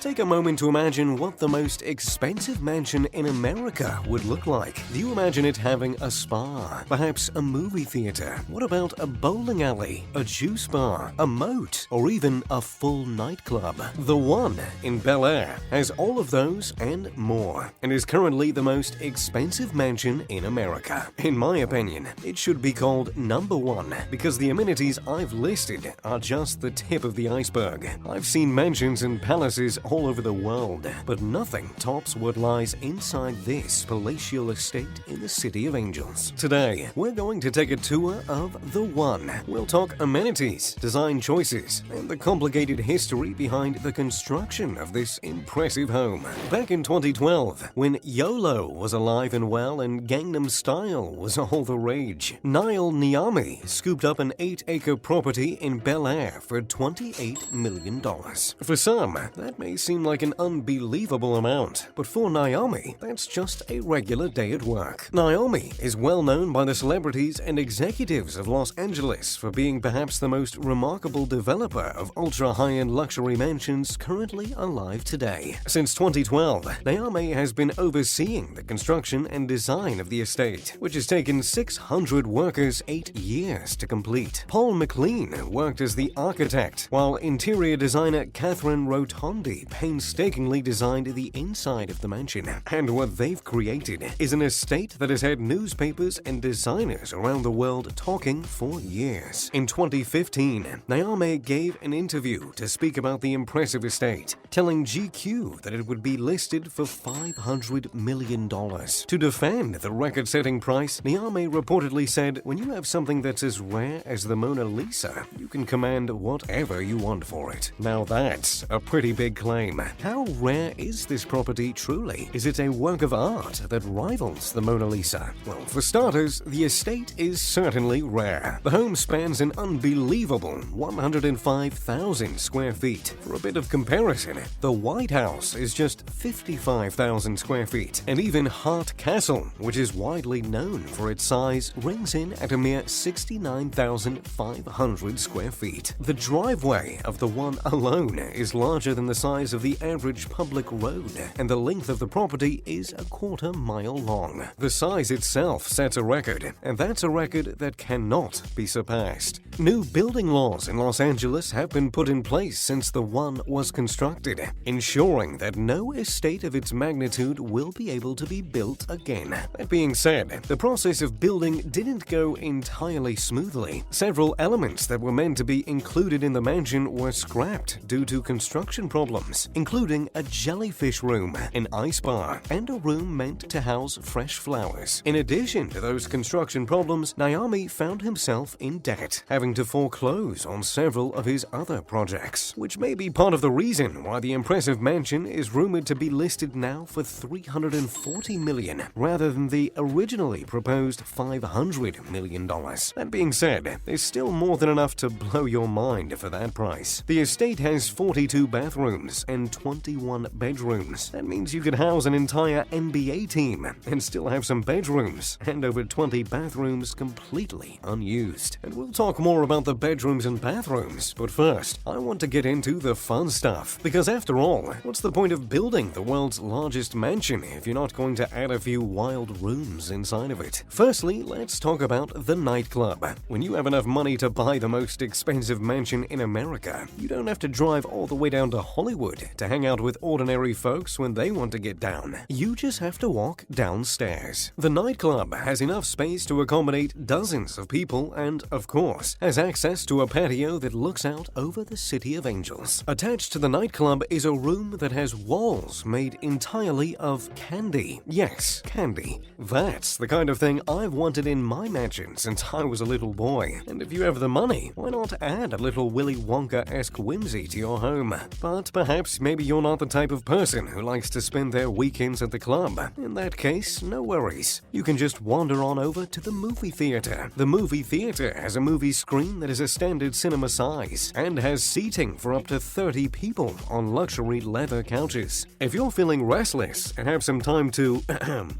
Take a moment to imagine what the most expensive mansion in America would look like. Do you imagine it having a spa? Perhaps a movie theater? What about a bowling alley, a juice bar, a moat, or even a full nightclub? The One in Bel Air has all of those and more, and is currently the most expensive mansion in America. In my opinion, it should be called Number One because the amenities I've listed are just the tip of the iceberg. I've seen mansions and palaces all over the world, but nothing tops what lies inside this palatial estate in the City of Angels. Today, we're going to take a tour of The One. We'll talk amenities, design choices, and the complicated history behind the construction of this impressive home. Back in 2012, when YOLO was alive and well and Gangnam Style was all the rage, Niall Niami scooped up an 8-acre property in Bel Air for $28 million. For some, that may seem like an unbelievable amount, but for Naomi, that's just a regular day at work. Naomi is well known by the celebrities and executives of Los Angeles for being perhaps the most remarkable developer of ultra-high-end luxury mansions currently alive today. Since 2012, Naomi has been overseeing the construction and design of the estate, which has taken 600 workers 8 years to complete. Paul McLean worked as the architect, while interior designer Catherine Rotondi painstakingly designed the inside of the mansion. And what they've created is an estate that has had newspapers and designers around the world talking for years. In 2015, Naomi gave an interview to speak about the impressive estate, telling GQ that it would be listed for $500 million. To defend the record-setting price, Naomi reportedly said, "When you have something that's as rare as the Mona Lisa, you can command whatever you want for it." Now that's a pretty big claim. How rare is this property truly? Is it a work of art that rivals the Mona Lisa? Well, for starters, the estate is certainly rare. The home spans an unbelievable 105,000 square feet. For a bit of comparison, the White House is just 55,000 square feet, and even Hart Castle, which is widely known for its size, rings in at a mere 69,500 square feet. The driveway of the One alone is larger than the size of the average public road, and the length of the property is a quarter-mile long. The size itself sets a record, and that's a record that cannot be surpassed. New building laws in Los Angeles have been put in place since the One was constructed, ensuring that no estate of its magnitude will be able to be built again. That being said, the process of building didn't go entirely smoothly. Several elements that were meant to be included in the mansion were scrapped due to construction problems, including a jellyfish room, an ice bar, and a room meant to house fresh flowers. In addition to those construction problems, Naomi found himself in debt, having to foreclose on several of his other projects, which may be part of the reason why the impressive mansion is rumored to be listed now for $340 million, rather than the originally proposed $500 million. That being said, there's still more than enough to blow your mind for that price. The estate has 42 bathrooms and 21 bedrooms. That means you could house an entire NBA team and still have some bedrooms, and over 20 bathrooms completely unused. And we'll talk more about the bedrooms and bathrooms, but first, I want to get into the fun stuff, because after all, what's the point of building the world's largest mansion if you're not going to add a few wild rooms inside of it? Firstly, let's talk about the nightclub. When you have enough money to buy the most expensive mansion in America, you don't have to drive all the way down to Hollywood to hang out with ordinary folks when they want to get down. You just have to walk downstairs. The nightclub has enough space to accommodate dozens of people and, of course, has access to a patio that looks out over the City of Angels. Attached to the nightclub is a room that has walls made entirely of candy. Yes, candy. That's the kind of thing I've wanted in my mansion since I was a little boy. And if you have the money, why not add a little Willy Wonka-esque whimsy to your home? But perhaps maybe you're not the type of person who likes to spend their weekends at the club. In that case, no worries. You can just wander on over to the movie theater. The movie theater has a movie screen that is a standard cinema size and has seating for up to 30 people on luxury leather couches. If you're feeling restless and have some time to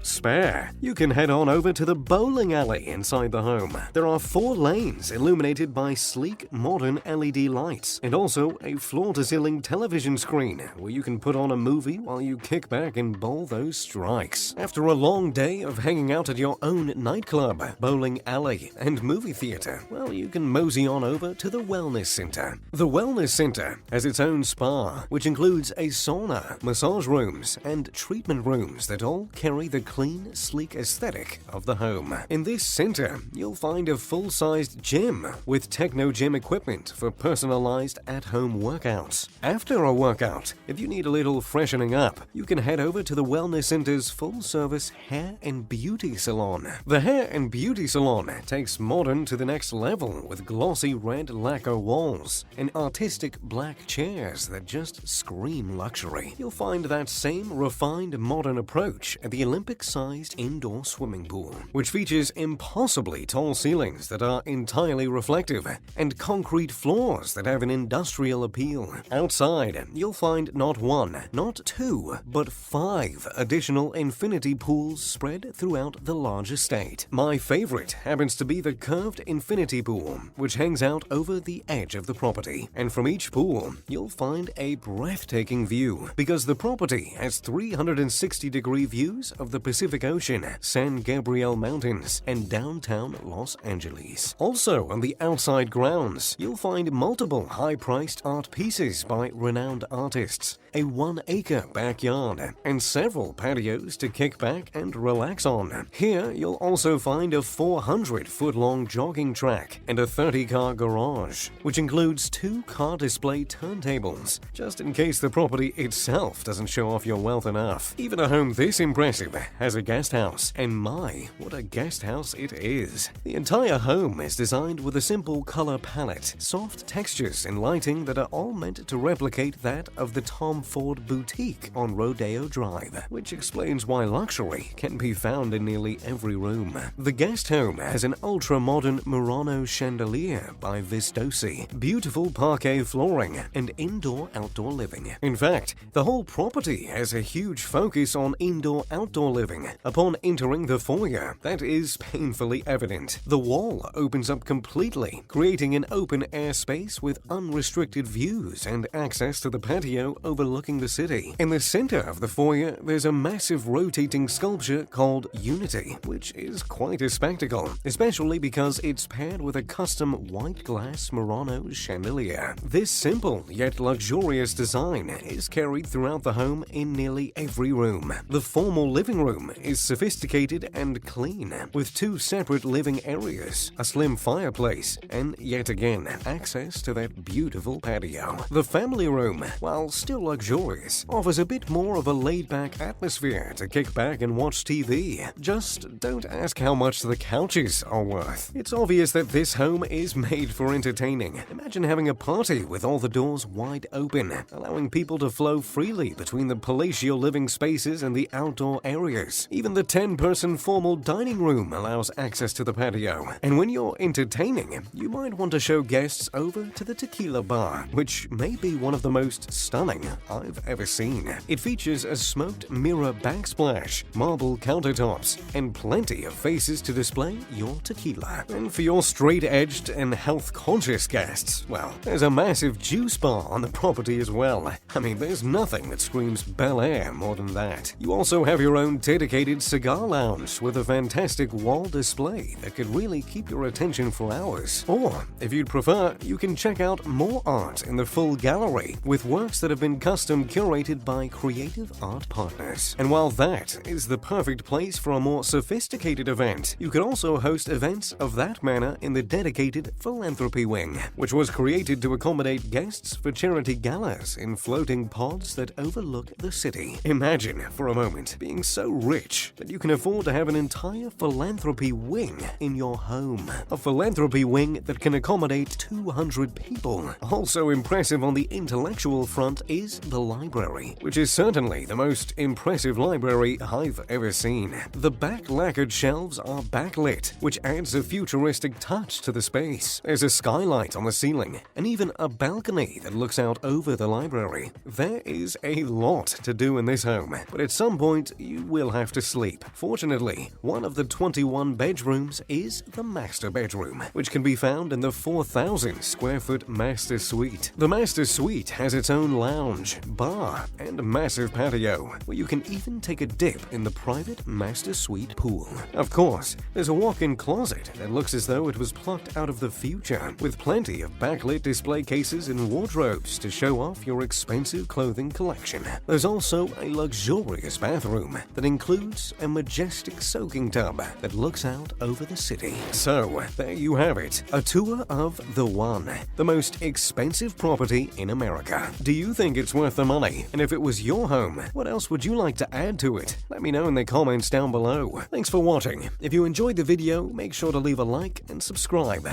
spare, you can head on over to the bowling alley inside the home. There are 4 lanes illuminated by sleek modern LED lights and also a floor-to-ceiling television screen screen, where you can put on a movie while you kick back and bowl those strikes. After a long day of hanging out at your own nightclub, bowling alley, and movie theater, well, you can mosey on over to the Wellness Center. The Wellness Center has its own spa, which includes a sauna, massage rooms, and treatment rooms that all carry the clean, sleek aesthetic of the home. In this center, you'll find a full-sized gym with techno gym equipment for personalized at-home workouts. After a workout, if you need a little freshening up, you can head over to the Wellness Center's full-service hair and beauty salon. The hair and beauty salon takes modern to the next level with glossy red lacquer walls and artistic black chairs that just scream luxury. You'll find that same refined modern approach at the Olympic-sized indoor swimming pool, which features impossibly tall ceilings that are entirely reflective and concrete floors that have an industrial appeal. Outside, you'll find not one, not two, but 5 additional infinity pools spread throughout the large estate. My favorite happens to be the curved infinity pool, which hangs out over the edge of the property. And from each pool, you'll find a breathtaking view, because the property has 360-degree views of the Pacific Ocean, San Gabriel Mountains, and downtown Los Angeles. Also, on the outside grounds, you'll find multiple high-priced art pieces by renowned artists, a 1-acre backyard, and several patios to kick back and relax on. Here, you'll also find a 400-foot-long jogging track and a 30-car garage, which includes 2 car display turntables, just in case the property itself doesn't show off your wealth enough. Even a home this impressive has a guest house, and my, what a guest house it is. The entire home is designed with a simple color palette, soft textures and lighting that are all meant to replicate that of the Tom Ford Boutique on Rodeo Drive, which explains why luxury can be found in nearly every room. The guest home has an ultra-modern Murano chandelier by Vistosi, beautiful parquet flooring, and indoor-outdoor living. In fact, the whole property has a huge focus on indoor-outdoor living. Upon entering the foyer, that is painfully evident. The wall opens up completely, creating an open-air space with unrestricted views and access to the patio overlooking the city. In the center of the foyer, there's a massive rotating sculpture called Unity, which is quite a spectacle, especially because it's paired with a custom white glass Murano chandelier. This simple yet luxurious design is carried throughout the home in nearly every room. The formal living room is sophisticated and clean, with 2 separate living areas, a slim fireplace, and yet again, access to that beautiful patio. The family room, while still luxurious, offers a bit more of a laid-back atmosphere to kick back and watch TV. Just don't ask how much the couches are worth. It's obvious that this home is made for entertaining. Imagine having a party with all the doors wide open, allowing people to flow freely between the palatial living spaces and the outdoor areas. Even the 10-person formal dining room allows access to the patio. And when you're entertaining, you might want to show guests over to the tequila bar, which may be one of the most stunning I've ever seen. It features a smoked mirror backsplash, marble countertops, and plenty of faces to display your tequila. And for your straight-edged and health-conscious guests, well, there's a massive juice bar on the property as well. I mean, there's nothing that screams Bel Air more than that. You also have your own dedicated cigar lounge with a fantastic wall display that could really keep your attention for hours. Or, if you'd prefer, you can check out more art in the full gallery with works that have been custom curated by creative art partners. And while that is the perfect place for a more sophisticated event, you can also host events of that manner in the dedicated philanthropy wing, which was created to accommodate guests for charity galas in floating pods that overlook the city. Imagine, for a moment, being so rich that you can afford to have an entire philanthropy wing in your home. A philanthropy wing that can accommodate 200 people. Also impressive on the intellectual front is the library, which is certainly the most impressive library I've ever seen. The back lacquered shelves are backlit, which adds a futuristic touch to the space. There's a skylight on the ceiling, and even a balcony that looks out over the library. There is a lot to do in this home, but at some point you will have to sleep. Fortunately, one of the 21 bedrooms is the master bedroom, which can be found in the 4,000 square foot master suite. The master suite has its own own lounge, bar, and a massive patio, where you can even take a dip in the private master suite pool. Of course, there's a walk-in closet that looks as though it was plucked out of the future, with plenty of backlit display cases and wardrobes to show off your expensive clothing collection. There's also a luxurious bathroom that includes a majestic soaking tub that looks out over the city. So, there you have it, a tour of The One, the most expensive property in America. Do you think it's worth the money? And if it was your home, what else would you like to add to it? Let me know in the comments down below. Thanks for watching. If you enjoyed the video, make sure to leave a like and subscribe.